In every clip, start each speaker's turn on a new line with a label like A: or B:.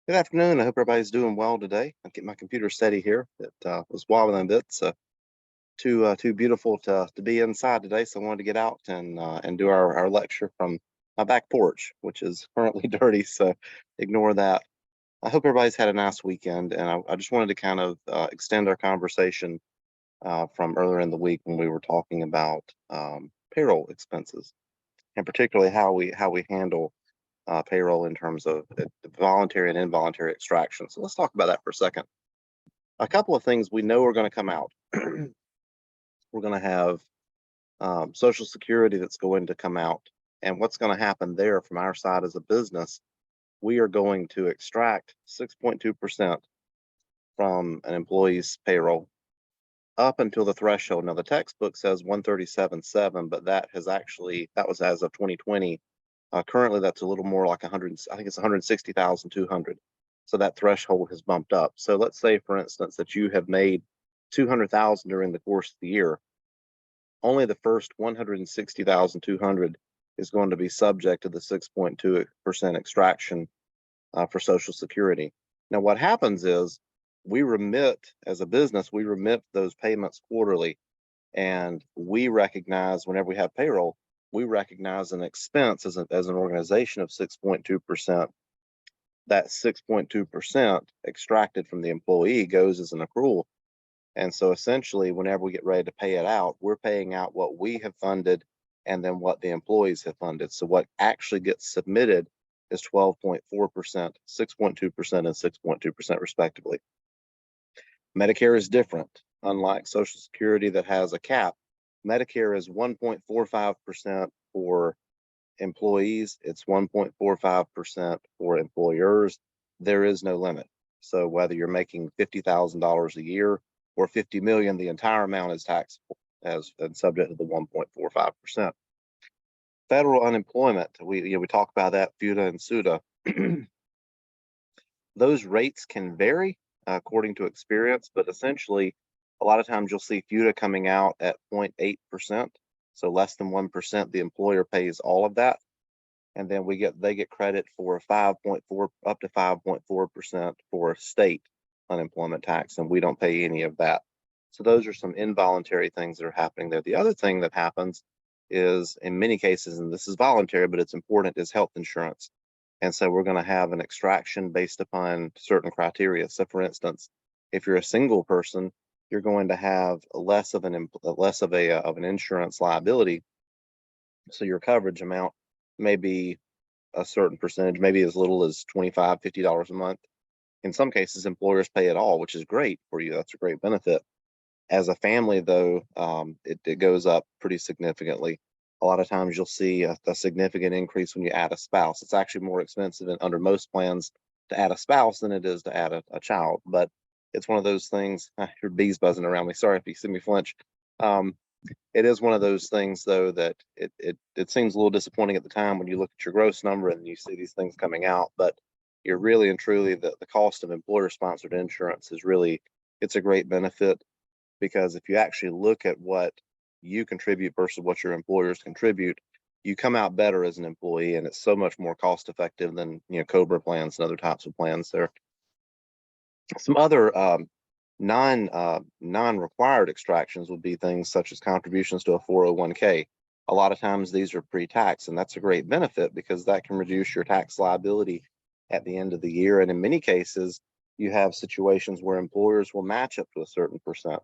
A: Good afternoon. I hope everybody's doing well today. I'll get my computer steady here. It was wobbling a bit, so too beautiful to be inside today. So I wanted to get out and do our lecture from my back porch, which is currently dirty. So ignore that. I hope everybody's had a nice weekend, and I just wanted to kind of extend our conversation from earlier in the week when we were talking about payroll expenses, and particularly how we handle payroll in terms of voluntary and involuntary extraction. So let's talk about that for a second. A couple of things we know are going to come out. We're going to have Social Security that's going to come out. And what's going to happen there from our side as a business, we are going to extract 6.2% from an employee's payroll up until the threshold. Now, the textbook says 137.7, but that was as of 2020. Currently, that's a little more like 100. I think it's 160,200. So that threshold has bumped up. So let's say, for instance, that you have made 200,000 during the course of the year. Only the first 160,200 is going to be subject to the 6.2% extraction for Social Security. Now, what happens is we remit as a business, we remit those payments quarterly, and we recognize whenever we have payroll, we recognize an expense as an organization of 6.2%. That 6.2% extracted from the employee goes as an accrual. And so essentially, whenever we get ready to pay it out, we're paying out what we have funded and then what the employees have funded. So what actually gets submitted is 12.4%, 6.2%, and 6.2% respectively. Medicare is different. Unlike Social Security that has a cap, Medicare is 1.45% for employees, it's 1.45% for employers. There is no limit. So whether you're making $50,000 a year or 50 million, the entire amount is taxable as and subject to the 1.45%. Federal unemployment, we talk about that, FUTA and SUTA. Those rates can vary according to experience, but essentially, a lot of times you'll see FUTA coming out at 0.8%, so less than 1%. The employer pays all of that, and then they get credit for 5.4 up to 5.4% for state unemployment tax, and we don't pay any of that. So those are some involuntary things that are happening there. The other thing that happens is, in many cases, and this is voluntary, but it's important, is health insurance. And so we're going to have an extraction based upon certain criteria. So for instance, if you're a single person, you're going to have less of an insurance liability. So your coverage amount may be a certain percentage, maybe as little as $25, $50 a month. In some cases, employers pay it all, which is great for you. That's a great benefit. As a family, though, it goes up pretty significantly. A lot of times you'll see a significant increase when you add a spouse. It's actually more expensive under most plans to add a spouse than it is to add a child. But it's one of those things. I hear bees buzzing around me. Sorry if you see me flinch. It is one of those things, though, that it seems a little disappointing at the time when you look at your gross number and you see these things coming out. But you're really and truly the cost of employer-sponsored insurance it's a great benefit, because if you actually look at what you contribute versus what your employers contribute, you come out better as an employee, and it's so much more cost effective than COBRA plans and other types of plans. There some other non-required extractions would be things such as contributions to a 401k. A lot of times these are pre-tax, and that's a great benefit because that can reduce your tax liability at the end of the year. And in many cases, you have situations where employers will match up to a certain percent.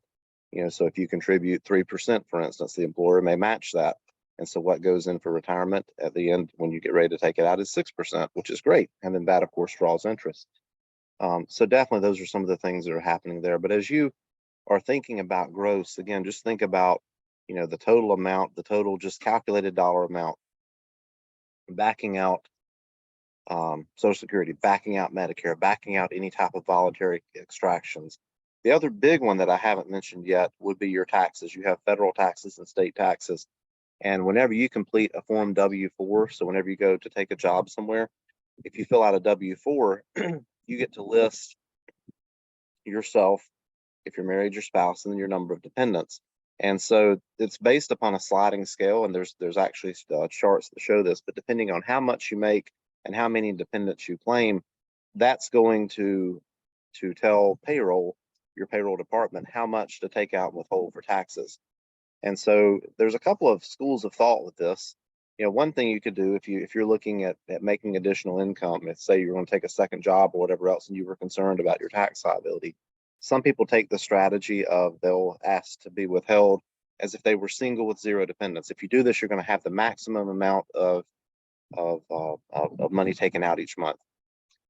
A: So if you contribute 3%, for instance, the employer may match that. And so what goes in for retirement at the end when you get ready to take it out is 6%, which is great. And then that, of course, draws interest. So definitely those are some of the things that are happening there. But as you are thinking about gross, again, just think about, the total amount, the total just calculated dollar amount, backing out Social Security, backing out Medicare, backing out any type of voluntary extractions. The other big one that I haven't mentioned yet would be your taxes. You have federal taxes and state taxes. And whenever you complete a Form W-4, so whenever you go to take a job somewhere, if you fill out a W-4, you get to list yourself, if you're married, your spouse, and then your number of dependents. And so it's based upon a sliding scale, and there's actually charts that show this, but depending on how much you make and how many dependents you claim, that's going to tell your payroll department how much to take out and withhold for taxes. And so there's a couple of schools of thought with this. One thing you could do if you're looking at making additional income, if say you're going to take a second job or whatever else, and you were concerned about your tax liability, some people take the strategy of they'll ask to be withheld as if they were single with zero dependents. If you do this, you're going to have the maximum amount of money taken out each month.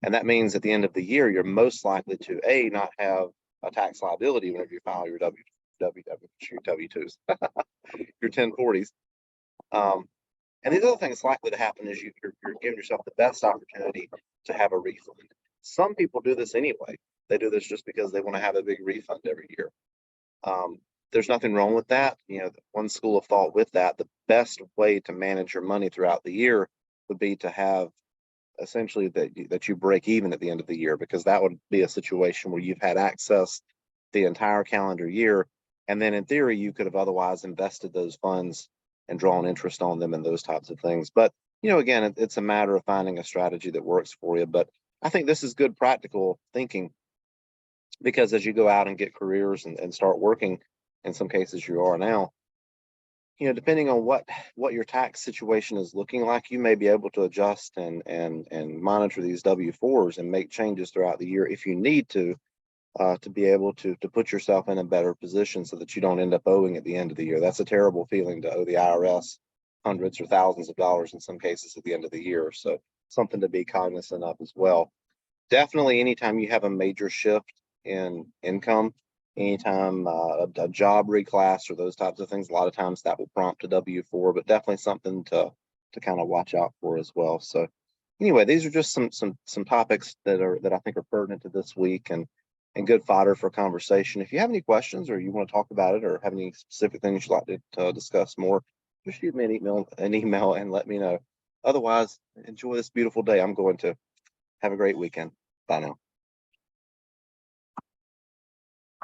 A: And that means at the end of the year, you're most likely to not have a tax liability whenever you file your W-2s, your 1040s. And the other thing that's likely to happen is you're giving yourself the best opportunity to have a refund. Some people do this anyway. They do this just because they want to have a big refund every year. There's nothing wrong with that. One school of thought with that, the best way to manage your money throughout the year would be to have essentially that you break even at the end of the year, because that would be a situation where you've had access the entire calendar year, and then in theory you could have otherwise invested those funds and drawn interest on them and those types of things. But again, it's a matter of finding a strategy that works for you. But I think this is good practical thinking, because as you go out and get careers and start working, in some cases you are now, depending on what your tax situation is looking like, you may be able to adjust and monitor these W-4s and make changes throughout the year if you need to be able to put yourself in a better position so that you don't end up owing at the end of the year. That's a terrible feeling, to owe the IRS hundreds or thousands of dollars in some cases at the end of the year. So something to be cognizant of as well. Definitely, anytime you have a major shift in income, anytime a job reclass or those types of things, a lot of times that will prompt a W-4, but definitely something to kind of watch out for as well. So anyway, these are just some topics that I think are pertinent to this week and good fodder for conversation. If you have any questions or you want to talk about it or have any specific things you'd like to discuss more, just shoot me an email and let me know. Otherwise, enjoy this beautiful day. I'm going to have a great weekend. Bye now.